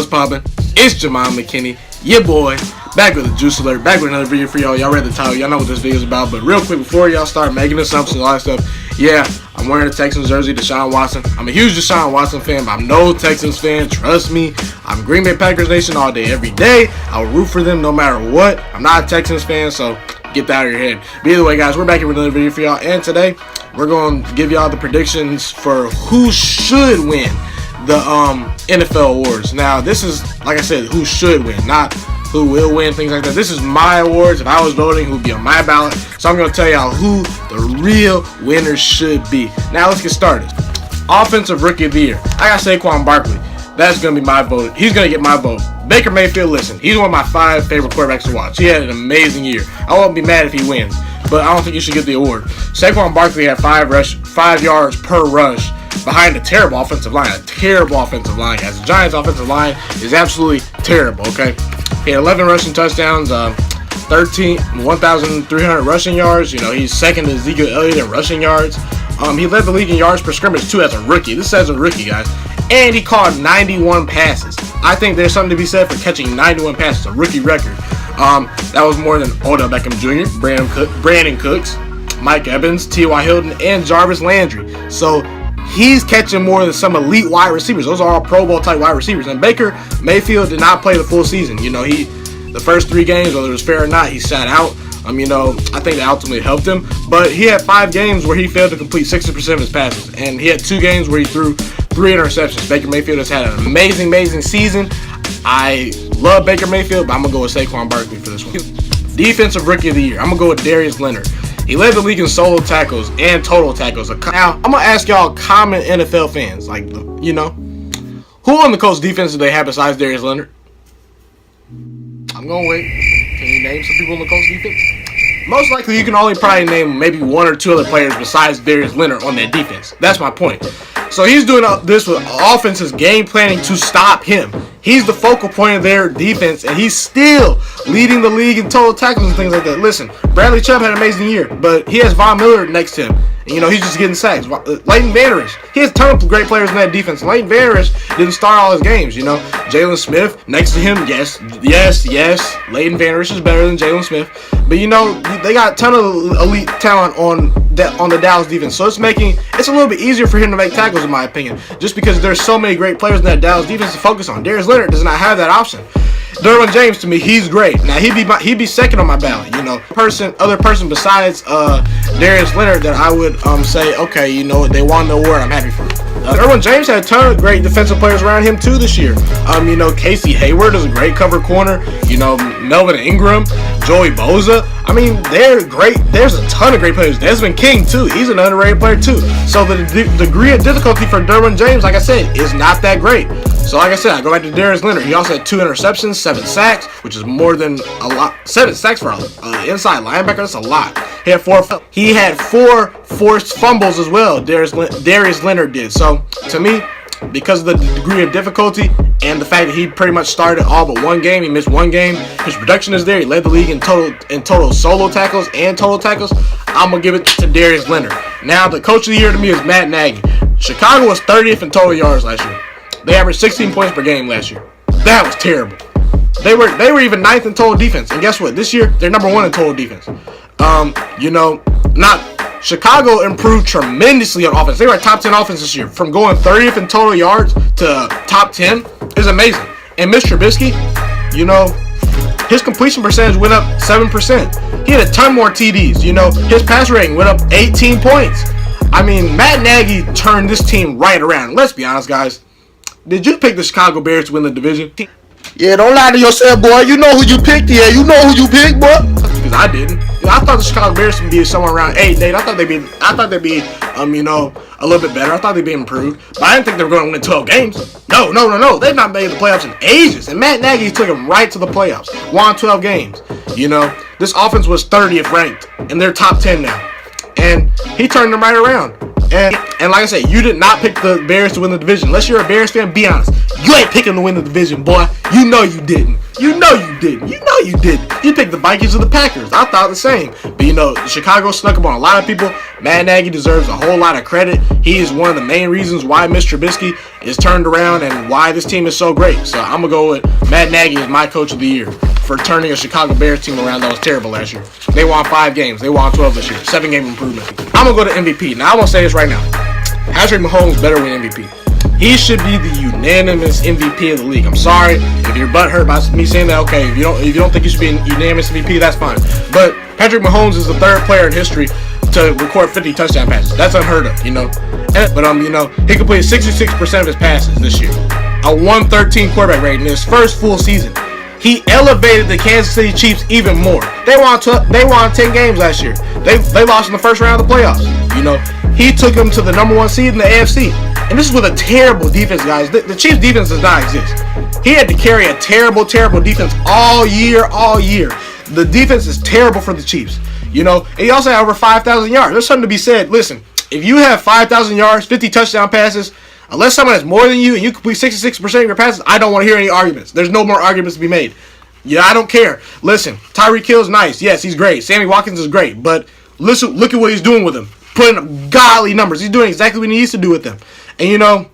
what's poppin'? It's Ghiman Mckinney, your boy, back with a juice alert, back with another video for y'all. Y'all read the title, y'all know what this video is about. But real quick, before y'all start making assumptions and all that stuff, yeah, I'm wearing a Texans jersey, Deshaun Watson. I'm a huge Deshaun Watson fan, but I'm no Texans fan. Trust me, I'm Green Bay Packers Nation all day, every day. I will root for them no matter what. I'm not a Texans fan, so get that out of your head. But either way, guys, we're back here with another video for y'all. And today, we're going to give y'all the predictions for who should win the NFL awards. Now, this is, like I said, who should win, not who will win, things like that. This is my awards. If I was voting, who would be on my ballot. So I'm going to tell y'all who the real winners should be. Now, let's get started. Offensive Rookie of the Year. I got Saquon Barkley. That's going to be my vote. He's going to get my vote. Baker Mayfield, listen, he's one of my 5 favorite quarterbacks to watch. He had an amazing year. I won't be mad if he wins, but I don't think he should get the award. Saquon Barkley had 5 yards per rush behind a terrible offensive line. A terrible offensive line, guys. The Giants' offensive line is absolutely terrible, okay? He had 11 rushing touchdowns, 1,300 rushing yards. You know, he's second to Ezekiel Elliott in rushing yards. He led the league in yards per scrimmage, too, as a rookie. This says a rookie, guys. And he caught 91 passes. I think there's something to be said for catching 91 passes, a rookie record. That was more than Odell Beckham Jr., Brandon Cooks, Mike Evans, T.Y. Hilton, and Jarvis Landry. So he's catching more than some elite wide receivers. Those are all Pro Bowl type wide receivers. And Baker Mayfield did not play the full season. You know, the first 3 games, whether it was fair or not, he sat out. You know, I think that ultimately helped him. But he had 5 games where he failed to complete 60% of his passes. And he had 2 games where he threw 3 interceptions. Baker Mayfield has had an amazing season. I love Baker Mayfield, but I'm going to go with Saquon Barkley for this one. Defensive Rookie of the Year. I'm going to go with Darius Leonard. He led the league in solo tackles and total tackles. Now, I'm going to ask y'all common NFL fans, like, you know, who on the Colts defense do they have besides Darius Leonard? I'm going to wait. Can you name some people on the Colts defense? Most likely, you can only probably name maybe 1 or 2 other players besides Darius Leonard on that defense. That's my point. So he's doing this with offense's game planning to stop him. He's the focal point of their defense, and he's still leading the league in total tackles and things like that. Listen, Bradley Chubb had an amazing year, but he has Von Miller next to him. And, you know, he's just getting sacks. Leighton Vander Esch, he has a ton of great players in that defense. Leighton Vander Esch didn't start all his games, you know. Jalen Smith next to him, yes. Leighton Vander Esch is better than Jalen Smith. But, you know, they got a ton of elite talent on the Dallas defense. So it's a little bit easier for him to make tackles, in my opinion, just because there's so many great players in that Dallas defense to focus on. Darius Leonard does not have that option. Derwin James, to me, he's great. Now, he'd be second on my ballot. You know, other person besides Darius Leonard that I would say, okay, you know, they won the award. I'm happy for him. Derwin James had a ton of great defensive players around him too this year. You know, Casey Hayward is a great cover corner. You know, Melvin Ingram, Joey Bosa. I mean, they're great. There's a ton of great players. Desmond King too. He's an underrated player too. So the degree of difficulty for Derwin James, like I said, is not that great. So like I said, I go back to Darius Leonard. He also had 2 interceptions, 7 sacks, which is more than a lot. 7 sacks for an inside linebacker, that's a lot. He had 4 forced fumbles as well, Darius Leonard did. So to me, because of the degree of difficulty and the fact that he pretty much started all but 1 game, he missed 1 game, his production is there. He led the league in total solo tackles and total tackles. I'm going to give it to Darius Leonard. Now, the coach of the year to me is Matt Nagy. Chicago was 30th in total yards last year. They averaged 16 points per game last year. That was terrible. They were even 9th in total defense. And guess what? This year, they're number 1 in total defense. You know, Chicago improved tremendously on offense. They were a top 10 offense this year. From going 30th in total yards to top 10 is amazing. And Mr. Trubisky, you know, his completion percentage went up 7%. He had a ton more TDs. You know, his pass rating went up 18 points. I mean, Matt Nagy turned this team right around. Let's be honest, guys. Did you pick the Chicago Bears to win the division? Yeah, don't lie to yourself, boy. You know who you picked here. You know who you picked, boy. Because I didn't. I thought the Chicago Bears would be somewhere around 8-8. I thought they'd be, you know, a little bit better. I thought they'd be improved. But I didn't think they were going to win 12 games. No. They've not made the playoffs in ages. And Matt Nagy took them right to the playoffs. Won 12 games. You know, this offense was 30th ranked. And they're top 10 now. And he turned them right around. And like I said, you did not pick the Bears to win the division. Unless you're a Bears fan, be honest. You ain't picking to win the division, boy. You know you didn't. You know you didn't. You know you didn't. You picked the Vikings or the Packers. I thought the same. But Chicago snuck up on a lot of people. Matt Nagy deserves a whole lot of credit. He is one of the main reasons why Mr. Trubisky is turned around and why this team is so great. So I'm going to go with Matt Nagy as my coach of the year for turning a Chicago Bears team around that was terrible last year. They won 5 games. They won 12 this year. 7-game improvement. I'm going to go to MVP. Now, I want to say this right now. Patrick Mahomes better win MVP. He should be the unanimous MVP of the league. I'm sorry if you're butthurt by me saying that. Okay, if you don't think he should be a unanimous MVP, that's fine. But Patrick Mahomes is the 3rd player in history to record 50 touchdown passes. That's unheard of, But he completed 66% of his passes this year. A 113 quarterback rating in his first full season. He elevated the Kansas City Chiefs even more. They won 10 games last year. They lost in the first round of the playoffs. He took them to the number 1 seed in the AFC. And this is with a terrible defense, guys. The Chiefs' defense does not exist. He had to carry a terrible, terrible defense all year. The defense is terrible for the Chiefs. And he also had over 5,000 yards. There's something to be said. Listen, if you have 5,000 yards, 50 touchdown passes, unless someone has more than you and you complete 66% of your passes, I don't want to hear any arguments. There's no more arguments to be made. I don't care. Listen, Tyreek Hill's nice. Yes, he's great. Sammy Watkins is great. But listen, look at what he's doing with them. Putting up godly numbers. He's doing exactly what he needs to do with them. And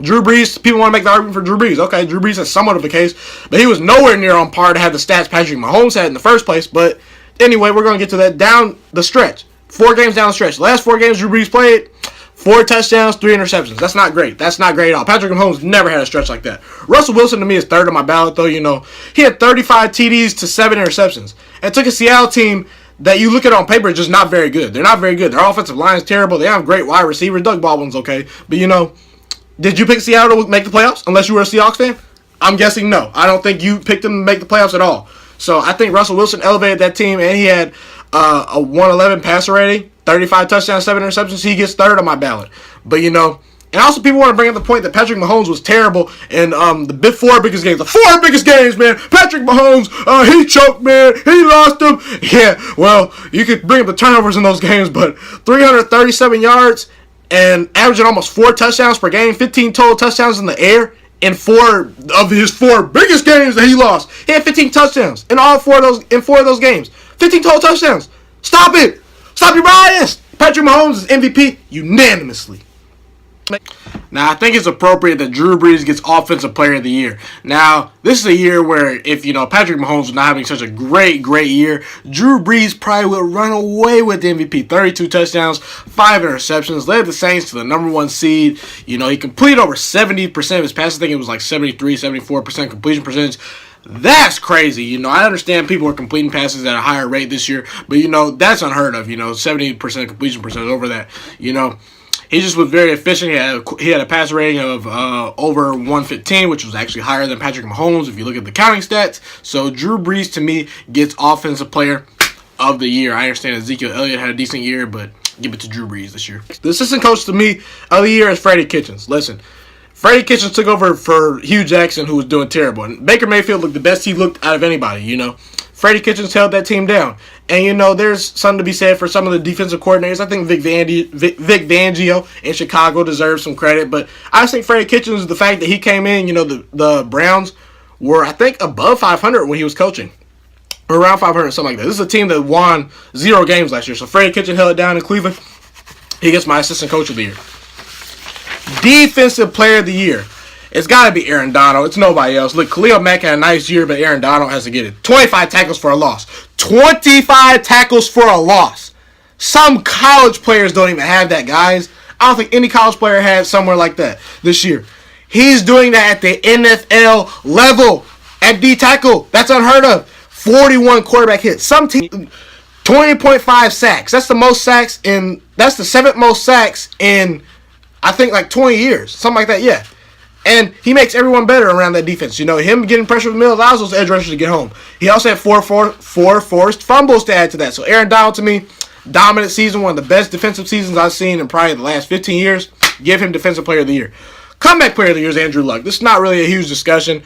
Drew Brees, people want to make the argument for Drew Brees. Okay, Drew Brees has somewhat of a case, but he was nowhere near on par to have the stats Patrick Mahomes had in the first place. But anyway, we're going to get to that down the stretch. 4 games down the stretch. The last 4 games Drew Brees played, 4 touchdowns, 3 interceptions. That's not great. That's not great at all. Patrick Mahomes never had a stretch like that. Russell Wilson, to me, is 3rd on my ballot, though. He had 35 TDs to 7 interceptions. And took a Seattle team that you look at on paper is just not very good. They're not very good. Their offensive line is terrible. They have great wide receivers. Doug Baldwin's okay. But, did you pick Seattle to make the playoffs unless you were a Seahawks fan? I'm guessing no. I don't think you picked them to make the playoffs at all. So I think Russell Wilson elevated that team, and he had a 111 passer rating, 35 touchdowns, 7 interceptions. He gets 3rd on my ballot. But, and also people want to bring up the point that Patrick Mahomes was terrible in the 4 biggest games. The 4 biggest games, man. Patrick Mahomes, he choked, man. He lost them. Yeah, well, you could bring up the turnovers in those games, but 337 yards and averaging almost 4 touchdowns per game, 15 total touchdowns in the air in 4 of his 4 biggest games that he lost. He had 15 touchdowns in all 4 of those games. 15 total touchdowns. Stop it. Stop your bias. Patrick Mahomes is MVP unanimously. Now, I think it's appropriate that Drew Brees gets Offensive Player of the Year. Now, this is a year where if, Patrick Mahomes was not having such a great year, Drew Brees probably would run away with the MVP. 32 touchdowns, 5 interceptions, led the Saints to the number 1 seed. He completed over 70% of his passes. I think it was like 73, 74% completion percentage. That's crazy. I understand people are completing passes at a higher rate this year, but, that's unheard of. 70% completion percentage over that. He just was very efficient. He had a passer rating of over 115, which was actually higher than Patrick Mahomes if you look at the counting stats. So Drew Brees, to me, gets Offensive Player of the Year. I understand Ezekiel Elliott had a decent year, but give it to Drew Brees this year. The assistant coach to me of the year is Freddie Kitchens. Listen, Freddie Kitchens took over for Hugh Jackson, who was doing terrible. And Baker Mayfield looked the best he looked out of anybody, Freddie Kitchens held that team down. And, there's something to be said for some of the defensive coordinators. I think Vic Fangio in Chicago deserves some credit. But I just think Freddie Kitchens, the fact that he came in, the Browns were, I think, above 500 when he was coaching. Or around 500, something like that. This is a team that won 0 games last year. So Freddie Kitchens held it down in Cleveland. He gets my assistant coach of the year. Defensive Player of the Year. It's got to be Aaron Donald. It's nobody else. Look, Khalil Mack had a nice year, but Aaron Donald has to get it. 25 tackles for a loss. 25 tackles for a loss. Some college players don't even have that, guys. I don't think any college player had somewhere like that this year. He's doing that at the NFL level. At D tackle. That's unheard of. 41 quarterback hits. Some team 20.5 sacks. That's the most sacks in. That's the 7th most sacks in, I think, like 20 years. Something like that, yeah. And he makes everyone better around that defense. Him getting pressure in the middle allows those edge rushers to get home. He also had four forced fumbles to add to that. So Aaron Donald, to me, dominant season, one of the best defensive seasons I've seen in probably the last 15 years. Give him Defensive Player of the Year. Comeback Player of the Year is Andrew Luck. This is not really a huge discussion.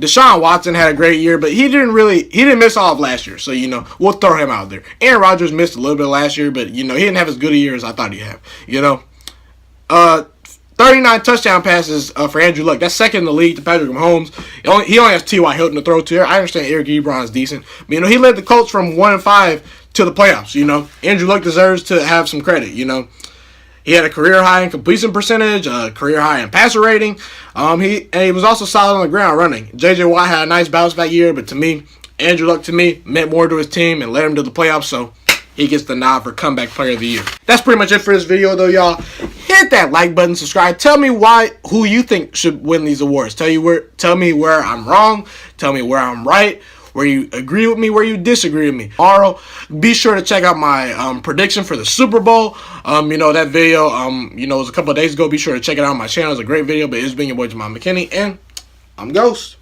Deshaun Watson had a great year, but he didn't miss all of last year. So, we'll throw him out there. Aaron Rodgers missed a little bit last year, but, he didn't have as good a year as I thought he'd have, 39 touchdown passes for Andrew Luck. That's second in the league to Patrick Mahomes. He only has T.Y. Hilton to throw to. I understand Eric Ebron is decent. But, he led the Colts from 1-5 to the playoffs, Andrew Luck deserves to have some credit, He had a career high in completion percentage, a career high in passer rating. He was also solid on the ground running. J.J. Watt had a nice bounce back year, but to me, Andrew Luck meant more to his team and led him to the playoffs, so he gets the nod for comeback player of the year. That's pretty much it for this video, though, y'all. Hit that like button, subscribe. Tell me who you think should win these awards. Tell me where I'm wrong. Tell me where I'm right. Where you agree with me, where you disagree with me. Tomorrow, be sure to check out my prediction for the Super Bowl. That video, it was a couple of days ago. Be sure to check it out on my channel. It's a great video, but it's been your boy, Ghiman Mckinney, and I'm Ghost.